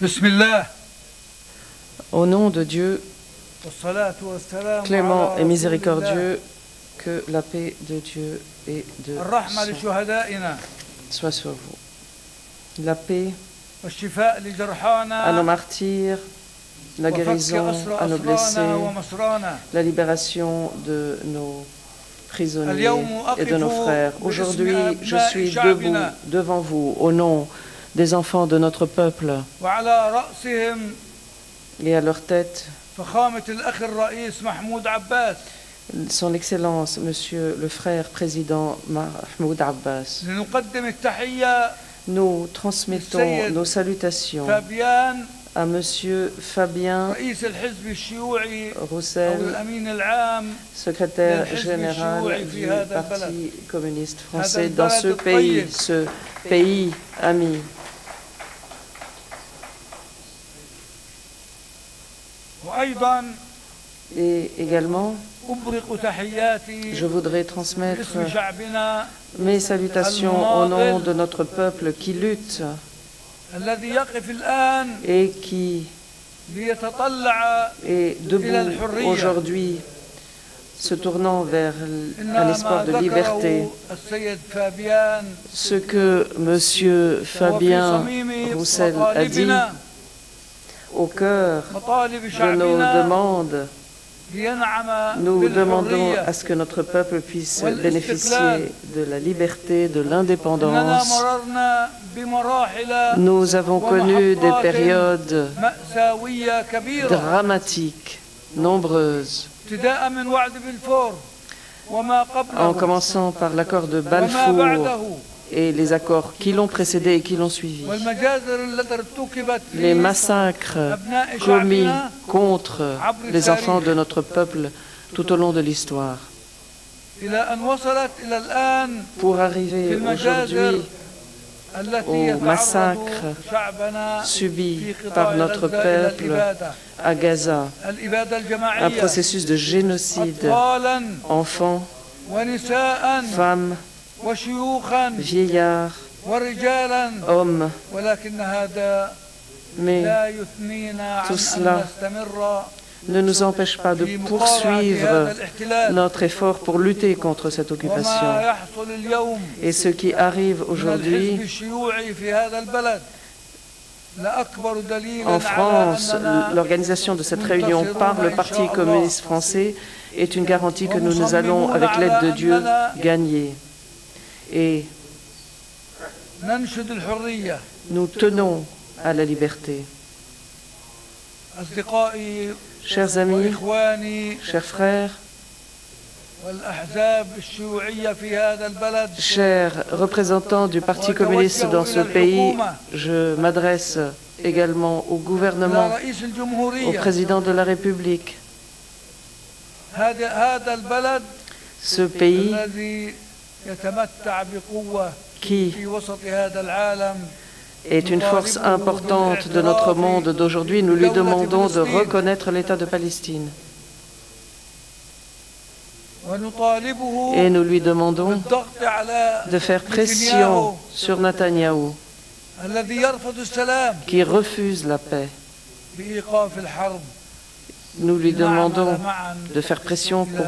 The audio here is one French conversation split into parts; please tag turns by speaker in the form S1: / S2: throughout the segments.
S1: Bismillah.
S2: Au nom de Dieu, clément et miséricordieux, que la paix de Dieu et de soit sur vous. La paix à nos martyrs, la guérison à nos blessés, la libération de nos prisonniers et de nos frères. Aujourd'hui, je suis debout devant vous au nom des enfants de notre peuple et à leur tête son Excellence, Monsieur le frère président Mahmoud Abbas. Nous transmettons nos salutations à Monsieur Fabien Roussel, secrétaire général du Parti communiste français dans ce pays ami. Et également, je voudrais transmettre mes salutations au nom de notre peuple qui lutte et qui est debout aujourd'hui, se tournant vers un espoir de liberté. Ce que M. Fabien Roussel a dit au cœur de nos demandes, nous demandons à ce que notre peuple puisse bénéficier de la liberté, de l'indépendance. Nous avons connu des périodes dramatiques, nombreuses, en commençant par l'accord de Balfour et les accords qui l'ont précédé et qui l'ont suivi. Les massacres commis contre les enfants de notre peuple tout au long de l'histoire. Pour arriver aujourd'hui au massacre subi par notre peuple à Gaza, un processus de génocide, enfants, femmes, vieillards, hommes, mais tout cela ne nous empêche pas de poursuivre notre effort pour lutter contre cette occupation. Et ce qui arrive aujourd'hui en France, l'organisation de cette réunion par le Parti communiste français est une garantie que nous allons, avec l'aide de Dieu, gagner. Et nous tenons à la liberté. Chers amis, chers frères, chers représentants du Parti communiste dans ce pays, je m'adresse également au gouvernement, au président de la République. Ce pays qui est une force importante de notre monde d'aujourd'hui, nous lui demandons de reconnaître l'État de Palestine. Et nous lui demandons de faire pression sur Netanyahou, qui refuse la paix. Nous lui demandons de faire pression pour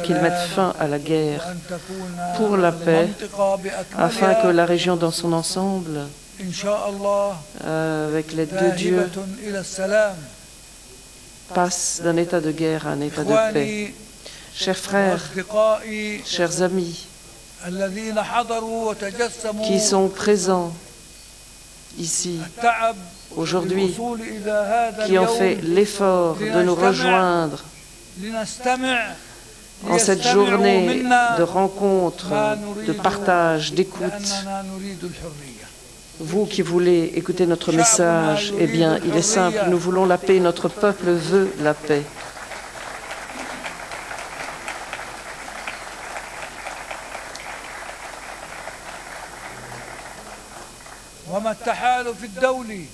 S2: qu'il mette fin à la guerre, pour la paix, afin que la région dans son ensemble, avec l'aide de Dieu, passe d'un état de guerre à un état de paix. Chers frères, chers amis, qui sont présents ici aujourd'hui, qui ont fait l'effort de nous rejoindre en cette journée de rencontre, de partage, d'écoute. Vous qui voulez écouter notre message, eh bien, il est simple, nous voulons la paix, notre peuple veut la paix.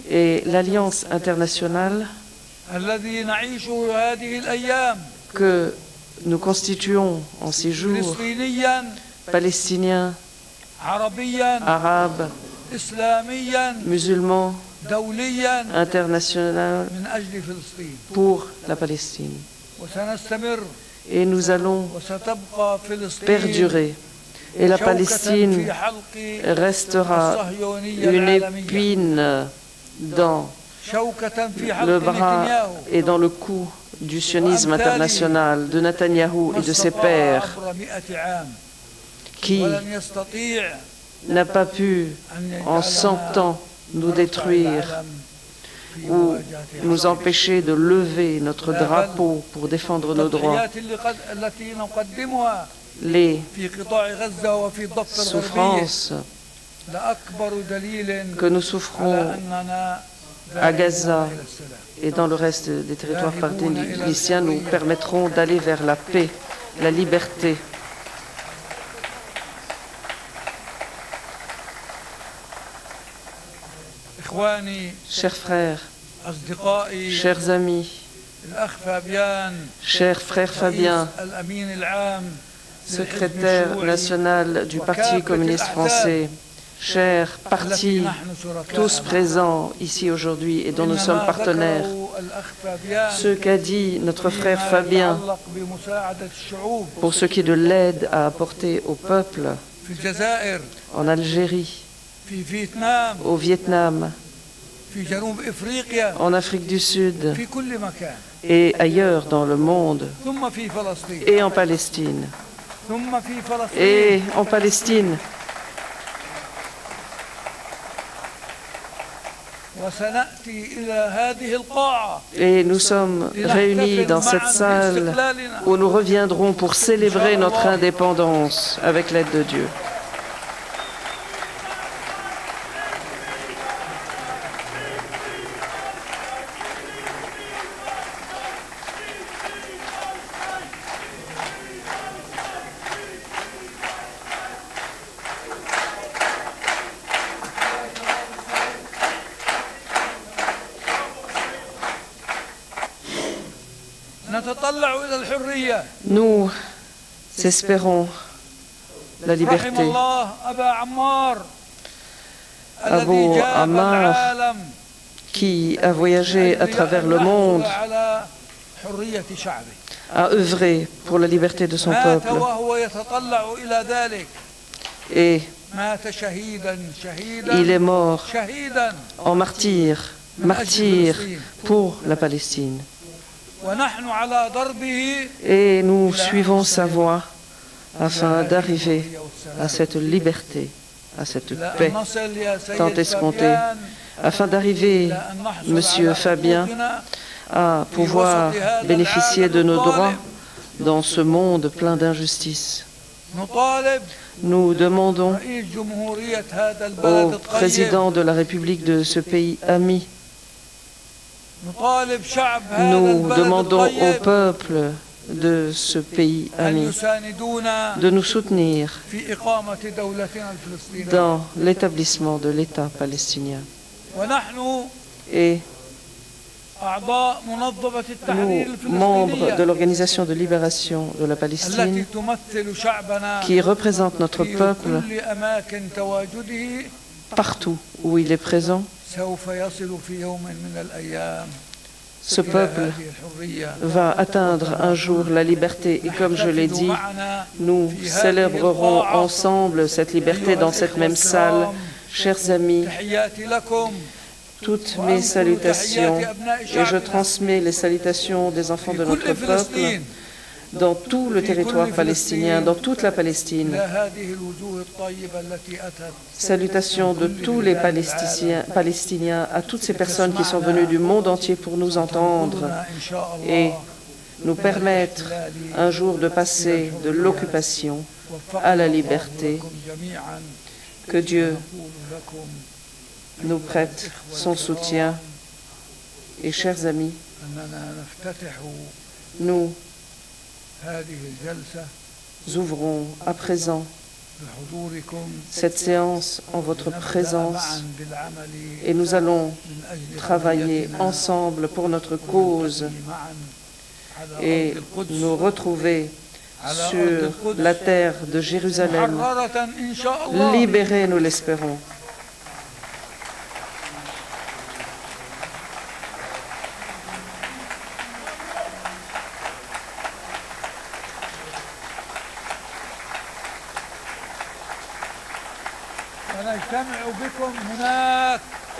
S2: Et l'alliance internationale que nous constituons en ces jours, palestiniens, arabes, musulmans, international pour la Palestine. Et nous allons perdurer. Et la Palestine restera une épine dans le bras et dans le cou du sionisme international, de Netanyahou et de ses pairs, qui n'a pas pu, en 100 ans, nous détruire ou nous empêcher de lever notre drapeau pour défendre nos droits. Les souffrances que nous souffrons à Gaza et dans le reste des territoires palestiniens nous permettront d'aller vers la paix, la liberté. Chers frères, chers amis, cher frère Fabien, secrétaire national du Parti communiste français, chers partis, tous présents ici aujourd'hui et dont nous sommes partenaires, ce qu'a dit notre frère Fabien pour ce qui est de l'aide à apporter au peuple en Algérie, au Vietnam, en Afrique du Sud et ailleurs dans le monde, et en Palestine. Et en Palestine. Et nous sommes réunis dans cette salle où nous reviendrons pour célébrer notre indépendance avec l'aide de Dieu. Nous espérons la liberté. Abou Ammar, qui a voyagé à travers le monde, a œuvré pour la liberté de son peuple. Et il est mort en martyr pour la Palestine. Et nous suivons sa voie afin d'arriver à cette liberté, à cette paix tant escomptée, afin d'arriver, Monsieur Fabien, à pouvoir bénéficier de nos droits dans ce monde plein d'injustices. Nous demandons au président de la République de ce pays ami, nous demandons au peuple de ce pays ami de nous soutenir dans l'établissement de l'État palestinien. Et nous, membres de l'Organisation de libération de la Palestine, qui représente notre peuple partout où il est présent, ce peuple va atteindre un jour la liberté. Et comme je l'ai dit, nous célébrerons ensemble cette liberté dans cette même salle. Chers amis, toutes mes salutations, et je transmets les salutations des enfants de notre peuple dans tout le territoire palestinien, dans toute la Palestine. Salutations de tous les Palestiniens à toutes ces personnes qui sont venues du monde entier pour nous entendre et nous permettre un jour de passer de l'occupation à la liberté. Que Dieu nous prête son soutien. Et chers amis, nous ouvrons à présent cette séance en votre présence et nous allons travailler ensemble pour notre cause et nous retrouver sur la terre de Jérusalem, libérés, nous l'espérons.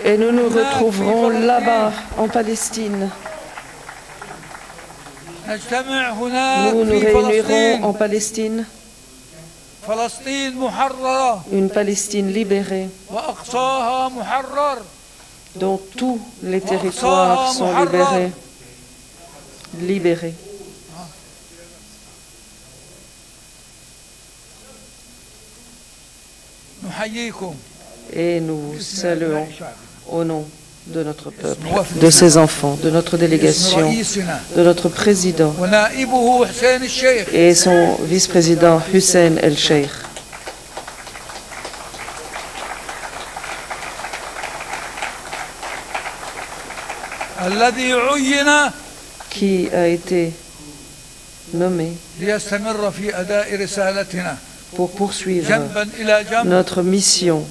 S2: Et nous nous retrouverons là-bas, en Palestine. Nous nous réunirons en Palestine, une Palestine libérée, dont tous les territoires sont libérés. Et nous saluons au nom de notre peuple, de ses enfants, de notre délégation, de notre président et son vice-président Hussein El-Sheikh. Qui a été nommé pour poursuivre notre mission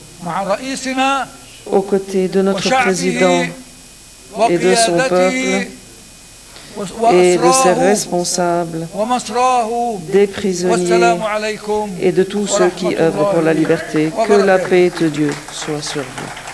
S2: aux côtés de notre président et de son peuple et de ses responsables, des prisonniers et de tous ceux qui œuvrent pour la liberté. Que la paix de Dieu soit sur vous.